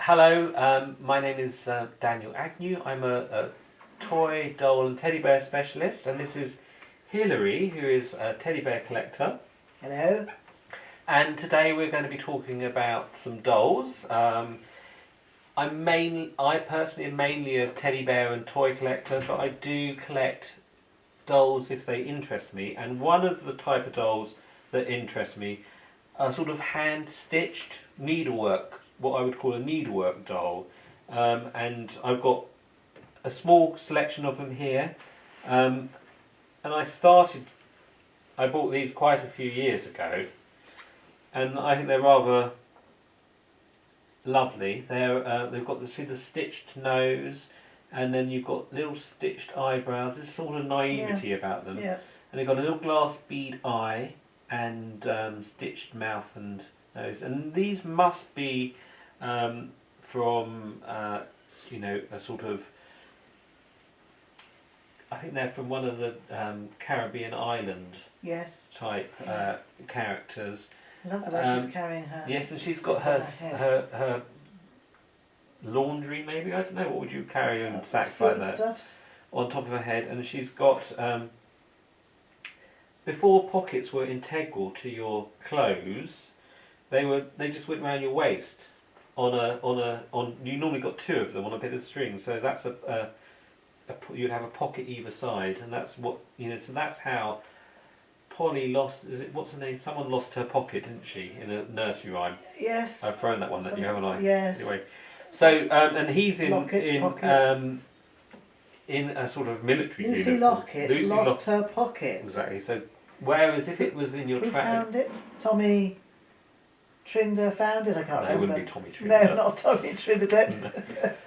Hello, my name is Daniel Agnew. I'm a toy, doll and teddy bear specialist, and this is Hilary, who is a teddy bear collector. Hello. And today we're going to be talking about some dolls. I personally am mainly a teddy bear and toy collector, but I do collect dolls if they interest me. And one of the type of dolls that interest me are sort of hand-stitched needlework, what I would call a needlework doll. And I've got a small selection of them here. And I bought these quite a few years ago. And I think they're rather lovely. They've got the stitched nose, and then you've got little stitched eyebrows. There's sort of naivety about them. Yeah. And they've got a little glass bead eye and stitched mouth and nose. And these must be from a sort of, I think they're from one of the Caribbean island Yes. type characters. I love the way she's carrying her. Yes, and she's got her laundry, maybe, I don't know, what would you carry in sacks like that? Stuffs. On top of her head, and she's got before pockets were integral to your clothes, they just went around your waist on you normally got two of them on a bit of string, so that's you'd have a pocket either side, and that's what so that's how Polly lost, what's her name? Someone lost her pocket, didn't she, in a nursery rhyme? Yes. I've thrown that one at you, haven't I? Yes. Anyway, so and he's in a sort of military Lucy uniform. Lockett lost her pocket. Exactly. So whereas if it was in your Who found it? Tommy Trinder found it. I can't remember. It wouldn't be Tommy Trinder. No, not Tommy Trinder.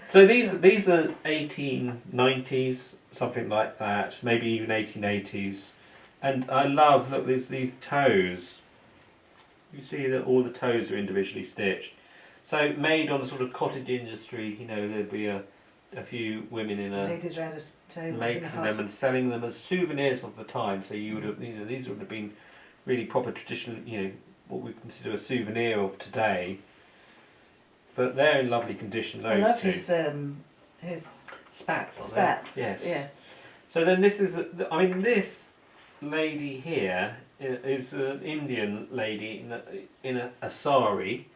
So these are 1890s, something like that, maybe even 1880s. And I love, look, there's these toes. You see that all the toes are individually stitched. So made on a sort of cottage industry, there'd be a few women in a ladies round a table making them and selling them as souvenirs of the time. So you would have, these would have been really proper traditional, what we consider a souvenir of today. But they're in lovely condition, those I love two. his Spats, aren't spats. they? Yes. Yes. So then this is, this lady here is an Indian lady in a sari,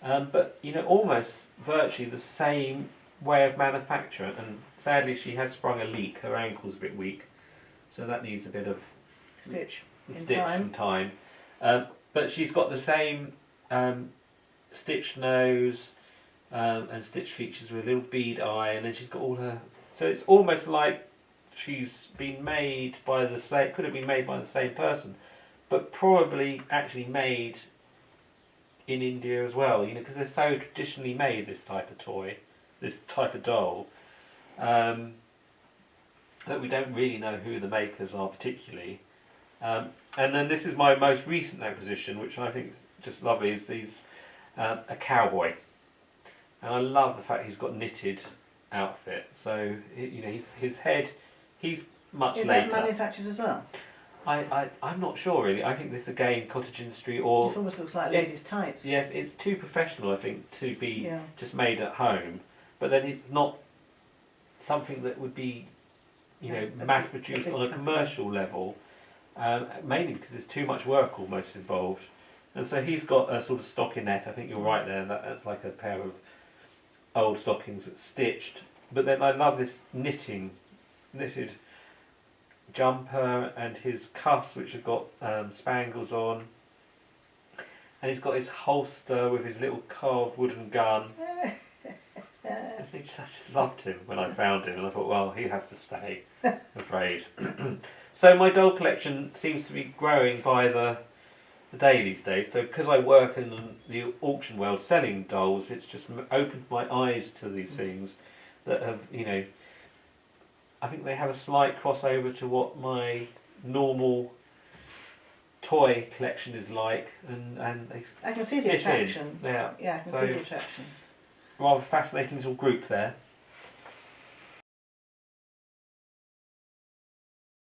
but almost virtually the same way of manufacture, and sadly she has sprung a leak. Her ankle's a bit weak, so that needs a bit of Stitch and time. But she's got the same stitched nose and stitched features with a little bead eye, and then she's got all her. So it's almost like she's been made by the same. Could have been made by the same person, but probably actually made in India as well. Because they're so traditionally made, this type of toy, this type of doll, that we don't really know who the makers are particularly. And then this is my most recent acquisition, which I think just lovely, is a cowboy, and I love the fact he's got knitted outfit. So his head, he's much later. Is that manufactured as well? I'm not sure really. I think this again cottage industry, or it almost looks like ladies' tights. Yes, it's too professional, I think, to be just made at home. But then it's not something that would be, mass produced on a commercial level. Mainly because there's too much work almost involved. And so he's got a sort of stockinette. I think you're right there. That's like a pair of old stockings that's stitched. But then I love this knitted jumper, and his cuffs, which have got spangles on. And he's got his holster with his little carved wooden gun. I just loved him when I found him, and I thought, well, he has to stay, I'm afraid. So my doll collection seems to be growing by the day these days. So because I work in the auction world selling dolls, it's just opened my eyes to these things that have, I think they have a slight crossover to what my normal toy collection is like, and I can see the attraction. Yeah, I can see the attraction. Rather fascinating little group there.